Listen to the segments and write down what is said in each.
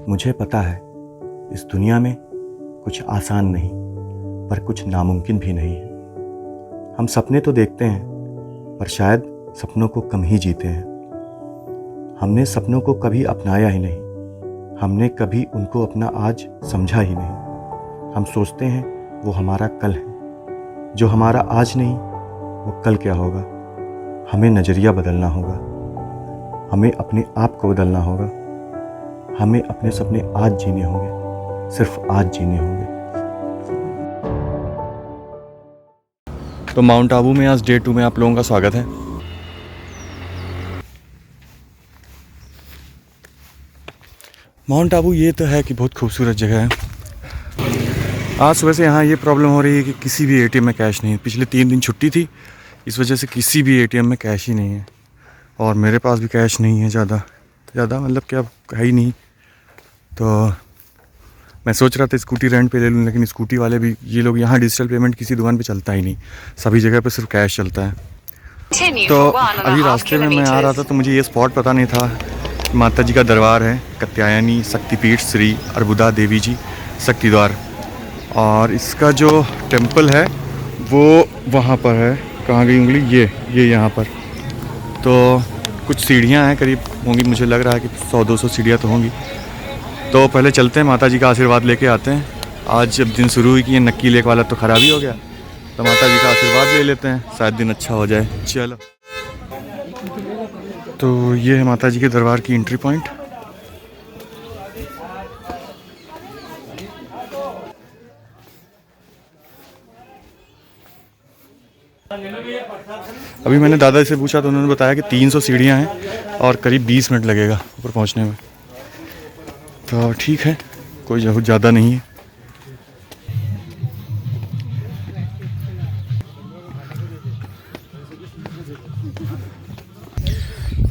मुझे पता है इस दुनिया में कुछ आसान नहीं पर कुछ नामुमकिन भी नहीं है। हम सपने तो देखते हैं पर शायद सपनों को कम ही जीते हैं। हमने सपनों को कभी अपनाया ही नहीं, हमने कभी उनको अपना आज समझा ही नहीं। हम सोचते हैं वो हमारा कल है, जो हमारा आज नहीं वो कल क्या होगा। हमें नज़रिया बदलना होगा, हमें अपने आप को बदलना होगा, हमें अपने सपने आज जीने होंगे, सिर्फ आज जीने होंगे। तो माउंट आबू में आज डे 2 में आप लोगों का स्वागत है। माउंट आबू ये तो है कि बहुत खूबसूरत जगह है। आज सुबह से यहाँ ये प्रॉब्लम हो रही है कि किसी भी एटीएम में कैश नहीं है। पिछले 3 दिन छुट्टी थी, इस वजह से किसी भी एटीएम में कैश ही नहीं है और मेरे पास भी कैश नहीं है ज़्यादा मतलब क्या है ही नहीं। तो मैं सोच रहा था स्कूटी रेंट पे ले लूँ, लेकिन स्कूटी वाले भी ये लोग यहाँ डिजिटल पेमेंट किसी दुकान पे चलता ही नहीं, सभी जगह पे सिर्फ कैश चलता है। तो अभी रास्ते में मैं आ रहा था तो मुझे ये स्पॉट पता नहीं था। माता जी का दरबार है, कात्यायनी शक्तिपीठ श्री अर्बुदा देवी जी शक्ति द्वार, और इसका जो टेम्पल है वो वहाँ पर है। कहाँ गई उंगली? ये यहाँ पर। तो कुछ सीढ़ियाँ हैं, करीब होंगी, मुझे लग रहा है कि 100-200 सीढ़ियाँ तो होंगी। तो पहले चलते हैं, माता जी का आशीर्वाद लेके आते हैं। आज जब दिन शुरू हुई कि ये नक्की लेक वाला तो ख़राब ही हो गया, तो माता जी का आशीर्वाद ले लेते हैं, शायद दिन अच्छा हो जाए। चलो, तो ये है माता जी के दरबार की एंट्री पॉइंट। अभी मैंने दादा से पूछा तो उन्होंने बताया कि 300 सीढ़ियाँ हैं और करीब 20 मिनट लगेगा ऊपर पहुँचने में। तो ठीक है, कोई बहुत ज़्यादा नहीं है।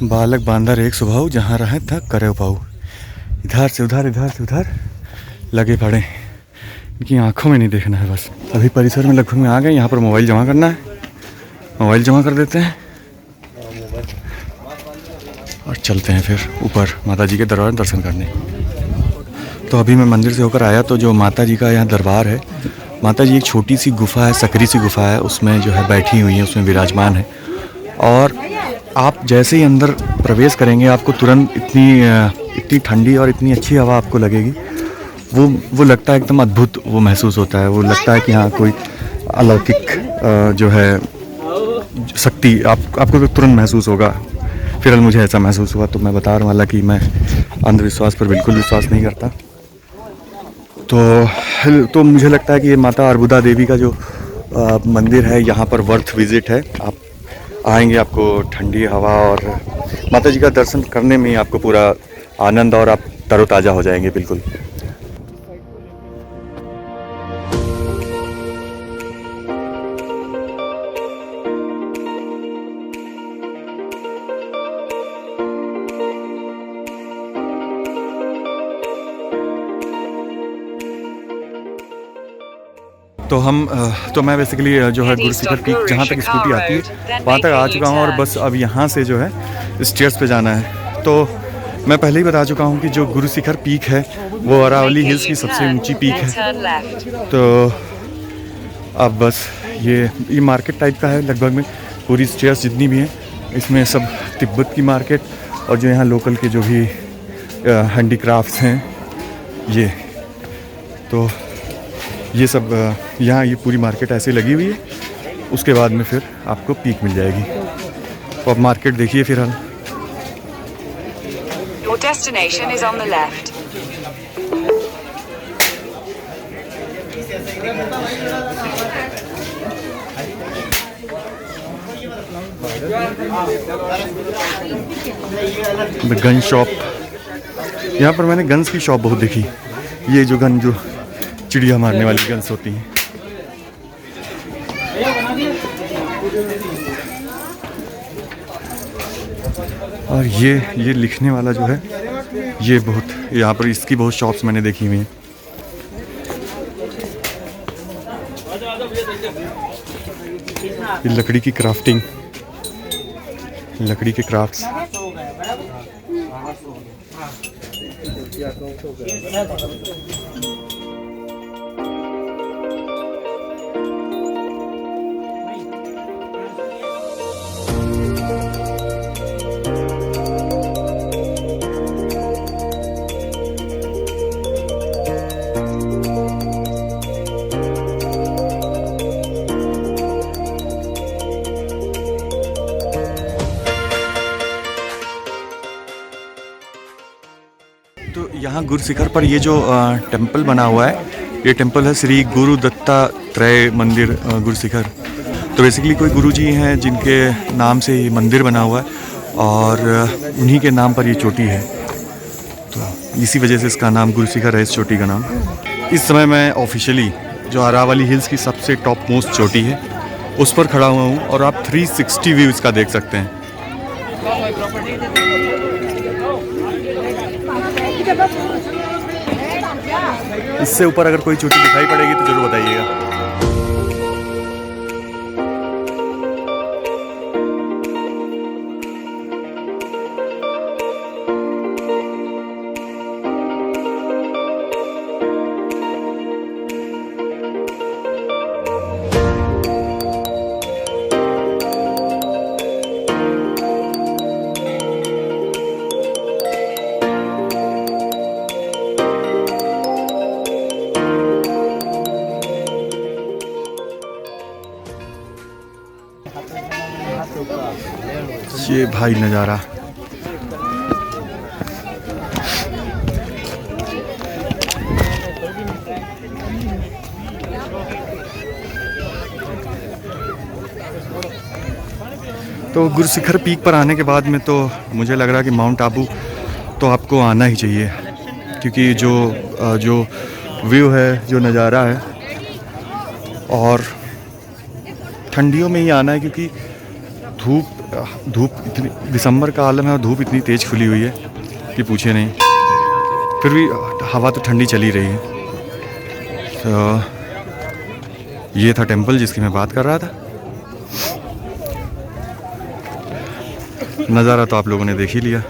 बालक बांधर एक स्वभाव, जहाँ रहे था करे पाऊ। इधर से उधर, इधर से उधर लगे पड़े, इनकी आंखों में नहीं देखना है बस। अभी परिसर में लगभग में आ गए। यहाँ पर मोबाइल जमा करना है, मोबाइल जमा कर देते हैं और चलते हैं फिर ऊपर माता जी के दरबार में दर्शन करने। तो अभी मैं मंदिर से होकर आया तो जो माता जी का यहाँ दरबार है, माता जी एक छोटी सी गुफा है, सकरी सी गुफा है, उसमें जो है बैठी हुई है, उसमें विराजमान है। और आप जैसे ही अंदर प्रवेश करेंगे आपको तुरंत इतनी ठंडी और इतनी अच्छी हवा आपको लगेगी। वो लगता है एकदम अद्भुत, वो महसूस होता है। वो लगता है कि हाँ कोई अलौकिक जो है शक्ति आपको तो तुरंत महसूस होगा। फिलहाल मुझे ऐसा महसूस हुआ, तो मैं बता रहा हूँ। हालांकि मैं अंधविश्वास पर बिल्कुल विश्वास नहीं करता। तो मुझे लगता है कि ये माता अर्बुदा देवी का जो मंदिर है यहाँ पर वर्थ विजिट है। आप आएंगे, आपको ठंडी हवा और माता जी का दर्शन करने में आपको पूरा आनंद, और आप तरोताज़ा हो जाएंगे बिल्कुल। तो मैं बेसिकली जो है गुरु शिखर पीक, जहाँ तक स्कूटी आती है वहाँ तक आ चुका हूँ, और बस अब यहाँ से जो है स्टेयर्स पे जाना है। तो मैं पहले ही बता चुका हूँ कि जो गुरु शिखर पीक है वो अरावली हिल्स की सबसे ऊंची पीक है। तो अब बस ये मार्केट टाइप का है लगभग में। पूरी स्टेयर्स जितनी भी हैं इसमें सब तिब्बत की मार्केट, और जो यहाँ लोकल के जो भी हैंडीक्राफ्ट्स हैं ये, तो ये सब यहाँ ये पूरी मार्केट ऐसे लगी हुई है। उसके बाद में फिर आपको पीक मिल जाएगी। तो अब मार्केट देखिए फिर हम। Your destination is on the left. Gun shop, यहाँ पर मैंने गन्स की शॉप बहुत देखी। ये जो गन, जो चिड़िया मारने वाली गन्स होती हैं। और ये लिखने वाला जो है ये बहुत, यहाँ पर इसकी बहुत शॉप्स मैंने देखी हुई हैं। ये लकड़ी की क्राफ्टिंग, लकड़ी के क्राफ्ट्स। तो यहाँ गुरशिखर पर ये जो टेंपल बना हुआ है, ये टेंपल है श्री गुरु दत्तात्रेय मंदिर गुरशिखर। तो बेसिकली कोई गुरुजी हैं जिनके नाम से ये मंदिर बना हुआ है और उन्हीं के नाम पर ये चोटी है, तो इसी वजह से इसका नाम गुरशिखर है, इस चोटी का नाम। इस समय मैं ऑफिशियली जो अरावली हिल्स की सबसे टॉप मोस्ट चोटी है उस पर खड़ा हुआ हूँ और आप 360 व्यू इसका देख सकते हैं। इससे ऊपर अगर कोई चोटी दिखाई पड़ेगी तो जरूर बताइएगा। ये भाई नज़ारा, तो गुरशिखर पीक पर आने के बाद में तो मुझे लग रहा है कि माउंट आबू तो आपको आना ही चाहिए, क्योंकि जो व्यू है, जो नज़ारा है, और ठंडियों में ही आना है क्योंकि धूप इतनी, दिसंबर का आलम है और धूप इतनी तेज़ खुली हुई है कि पूछे नहीं। फिर भी हवा तो ठंडी चली रही है। तो ये था टेंपल जिसकी मैं बात कर रहा था। नज़ारा तो आप लोगों ने देख ही लिया।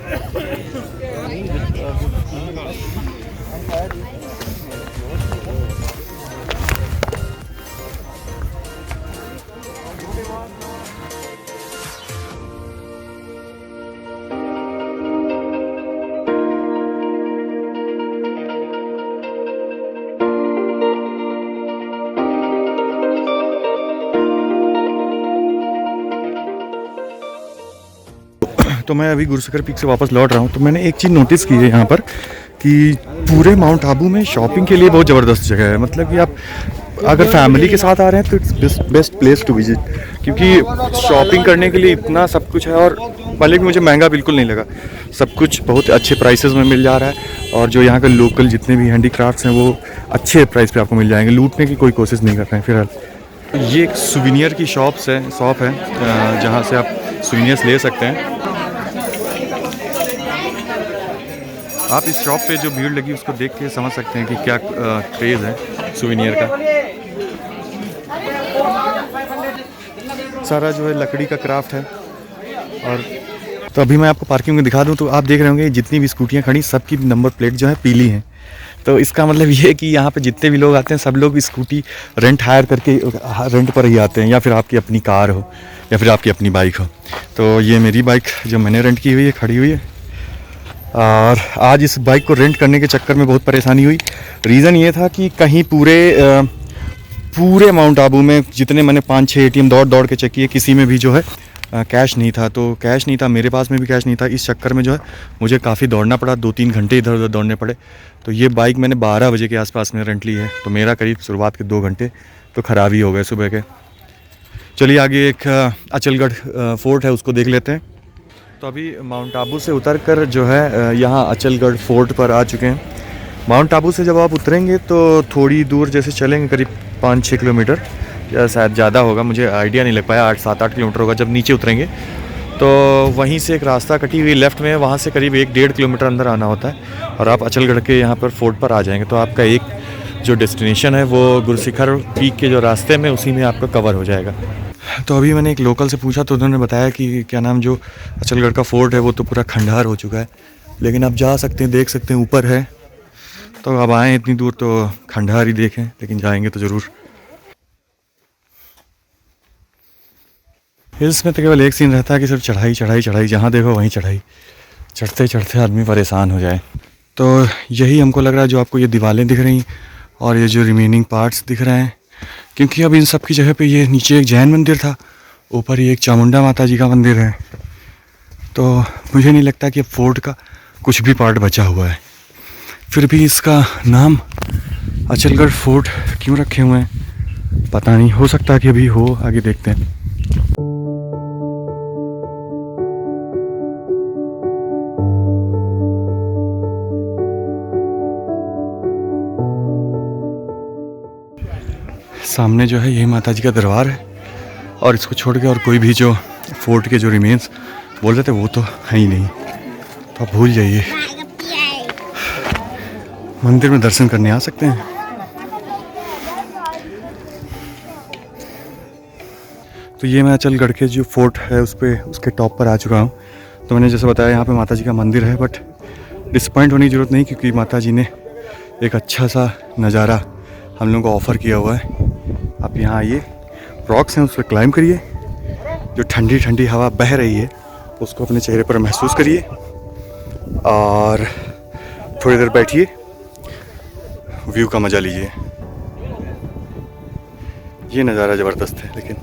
तो मैं अभी गुरशिखर पीक से वापस लौट रहा हूँ, तो मैंने एक चीज़ नोटिस की है यहाँ पर कि पूरे माउंट आबू में शॉपिंग के लिए बहुत ज़बरदस्त जगह है। मतलब कि आप अगर फैमिली के साथ आ रहे हैं तो it's best place to visit, क्योंकि शॉपिंग करने के लिए इतना सब कुछ है। और भले कि मुझे महंगा बिल्कुल नहीं लगा, सब कुछ बहुत अच्छे प्राइसेस में मिल जा रहा है। और जो यहाँ के लोकल जितने भी हैंडीक्राफ्ट्स हैं वो अच्छे प्राइस पे आपको मिल जाएंगे, लूटने की कोई कोशिश नहीं कर रहे हैं फिलहाल। ये एक सुविनियर की शॉप है जहाँ से आप सुविनियर्स ले सकते हैं। आप इस शॉप पे जो भीड़ लगी उसको देख के समझ सकते हैं कि क्या क्रेज़ है सुविनियर का। सारा जो है लकड़ी का क्राफ्ट है। और तो अभी मैं आपको पार्किंग में दिखा दूं तो आप देख रहे होंगे जितनी भी स्कूटियां खड़ी सबकी नंबर प्लेट जो है पीली हैं। तो इसका मतलब ये है कि यहाँ पे जितने भी लोग आते हैं सब लोग स्कूटी रेंट हायर करके रेंट पर ही आते हैं, या फिर आपकी अपनी कार हो या फिर आपकी अपनी बाइक हो। तो ये मेरी बाइक जो मैंने रेंट की हुई है खड़ी हुई है। और आज इस बाइक को रेंट करने के चक्कर में बहुत परेशानी हुई। रीज़न ये था कि कहीं पूरे माउंट आबू में जितने मैंने 5-6 एटीएम दौड़ के चेक किए, किसी में भी जो है कैश नहीं था। तो कैश नहीं था, मेरे पास में भी कैश नहीं था। इस चक्कर में जो है मुझे काफ़ी दौड़ना पड़ा, 2-3 घंटे इधर उधर दौड़ने पड़े। तो ये बाइक मैंने 12 बजे के आसपास में रेंट ली है। तो मेरा करीब शुरुआत के 2 घंटे तो ख़राब ही हो गए सुबह के। चलिए आगे एक अचलगढ़ फोर्ट है, उसको देख लेते हैं। तो अभी माउंट आबू से उतरकर जो है यहाँ अचलगढ़ फोर्ट पर आ चुके हैं। माउंट आबू से जब आप उतरेंगे तो थोड़ी दूर जैसे चलेंगे, करीब 5-6 किलोमीटर या शायद ज़्यादा होगा, मुझे आइडिया नहीं लग पाया, 7-8 किलोमीटर होगा। जब नीचे उतरेंगे तो वहीं से एक रास्ता कटी हुई लेफ़्ट में है, वहाँ से करीब 1-1.5 किलोमीटर अंदर आना होता है और आप अचलगढ़ के यहाँ पर फोर्ट पर आ जाएंगे। तो आपका एक जो डेस्टिनेशन है वो गुरशिखर पीक के जो रास्ते में उसी में आपका कवर हो जाएगा। तो अभी मैंने एक लोकल से पूछा तो उन्होंने बताया कि क्या नाम जो अचलगढ़ का फोर्ट है वो तो पूरा खंडहर हो चुका है लेकिन आप जा सकते हैं, देख सकते हैं, ऊपर है। तो अब आए इतनी दूर तो खंडहर ही देखें, लेकिन जाएंगे तो ज़रूर। हिल्स में तो केवल एक सीन रहता है कि सिर्फ चढ़ाई चढ़ाई चढ़ाई, जहाँ देखो वहीं चढ़ाई, चढ़ते चढ़ते आदमी परेशान हो जाए। तो यही हमको लग रहा है, जो आपको ये दीवारें दिख रही और ये जो रिमेनिंग पार्ट्स दिख रहे हैं, क्योंकि अब इन सब की जगह पे ये नीचे एक जैन मंदिर था, ऊपर ही एक चामुंडा माता जी का मंदिर है। तो मुझे नहीं लगता कि अब फोर्ट का कुछ भी पार्ट बचा हुआ है। फिर भी इसका नाम अचलगढ़ फोर्ट क्यों रखे हुए हैं पता नहीं, हो सकता है कि अभी हो, आगे देखते हैं। सामने जो है यही माता जी का दरबार है, और इसको छोड़ के और कोई भी जो फोर्ट के जो रिमेन्स बोल रहे थे वो तो है ही नहीं, तो आप भूल जाइए। मंदिर में दर्शन करने आ सकते हैं। तो ये मैं अचलगढ़ के जो फोर्ट है उस पर, उसके टॉप पर आ चुका हूँ। तो मैंने जैसे बताया यहाँ पे माता जी का मंदिर है, बट डिसपॉइंट होने की ज़रूरत नहीं, क्योंकि माता जी ने एक अच्छा सा नज़ारा हम लोगों को ऑफ़र किया हुआ है। आप यहाँ आइए, रॉक्स हैं उस पर क्लाइंब करिए, जो ठंडी ठंडी हवा बह रही है उसको अपने चेहरे पर महसूस करिए, और थोड़ी देर बैठिए, व्यू का मज़ा लीजिए। ये नज़ारा ज़बरदस्त है। लेकिन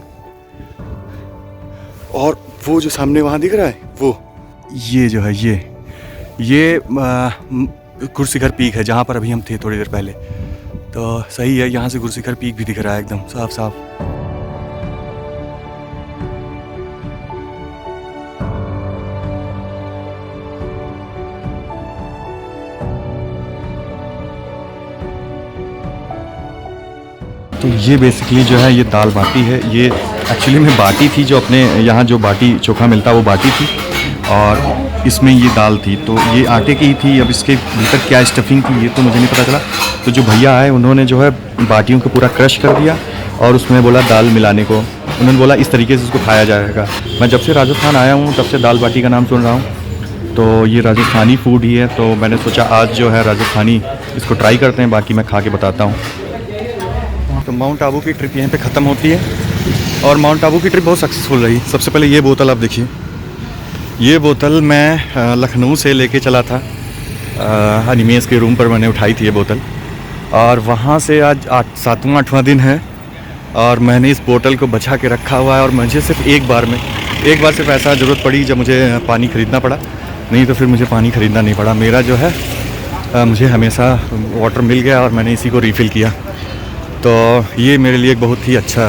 और वो जो सामने वहाँ दिख रहा है, वो ये जो है ये गुरशिखर पीक है, जहाँ पर अभी हम थे थोड़ी देर पहले। तो सही है, यहाँ से गुरशिखर पीक भी दिख रहा है एकदम साफ साफ। तो ये बेसिकली जो है ये दाल बाटी है। ये एक्चुअली में बाटी थी, जो अपने यहाँ जो बाटी चोखा मिलता है वो बाटी थी, और इसमें ये दाल थी। तो ये आटे की ही थी। अब इसके भीतर क्या स्टफिंग थी ये तो मुझे नहीं पता चला। तो जो भैया आए उन्होंने जो है बाटियों को पूरा क्रश कर दिया, और उसमें बोला दाल मिलाने को। उन्होंने बोला इस तरीके से इसको खाया जाएगा। मैं जब से राजस्थान आया हूँ तब से दाल बाटी का नाम सुन रहा हूँ। तो ये राजस्थानी फूड ही है, तो मैंने सोचा आज जो है राजस्थानी इसको ट्राई करते हैं, बाकी मैं खा के बताता हूँ। तो माउंट आबू की ट्रिप यहीं पे ख़त्म होती है, और माउंट आबू की ट्रिप बहुत सक्सेसफुल रही। सबसे पहले ये बोतल आप देखिए, ये बोतल मैं लखनऊ से लेके चला था, अनिमेश के रूम पर मैंने उठाई थी ये बोतल, और वहाँ से आज 7वां-8वां दिन है, और मैंने इस बोतल को बचा के रखा हुआ है। और मुझे सिर्फ एक बार सिर्फ ऐसा ज़रूरत पड़ी जब मुझे पानी ख़रीदना पड़ा, नहीं तो फिर मुझे पानी ख़रीदना नहीं पड़ा। मेरा जो है मुझे हमेशा वाटर मिल गया, और मैंने इसी को रीफ़िल किया। तो ये मेरे लिए एक बहुत ही अच्छा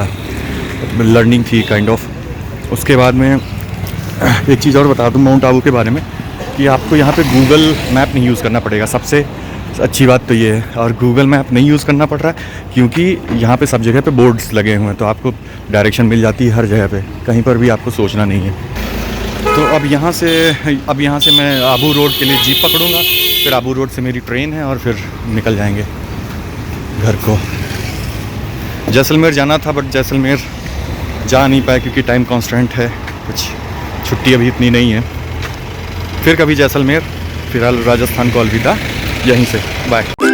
लर्निंग थी काइंड ऑफ। उसके बाद में एक चीज़ और बता दूं माउंट आबू के बारे में, कि आपको यहाँ पे गूगल मैप नहीं यूज़ करना पड़ेगा। सबसे अच्छी बात तो ये है। और गूगल मैप नहीं यूज़ करना पड़ रहा है क्योंकि यहाँ पे सब जगह पे बोर्ड्स लगे हुए हैं, तो आपको डायरेक्शन मिल जाती है हर जगह पे, कहीं पर भी आपको सोचना नहीं है। तो अब यहाँ से मैं आबू रोड के लिए जीप पकड़ूँगा, फिर आबू रोड से मेरी ट्रेन है, और फिर निकल जाएंगे घर को। जैसलमेर जाना था, बट जैसलमेर जा नहीं पाया क्योंकि टाइम कॉन्स्टेंट है, कुछ छुट्टी अभी इतनी नहीं है। फिर कभी जैसलमेर, फिलहाल राजस्थान को अलविदा, यहीं से बाय।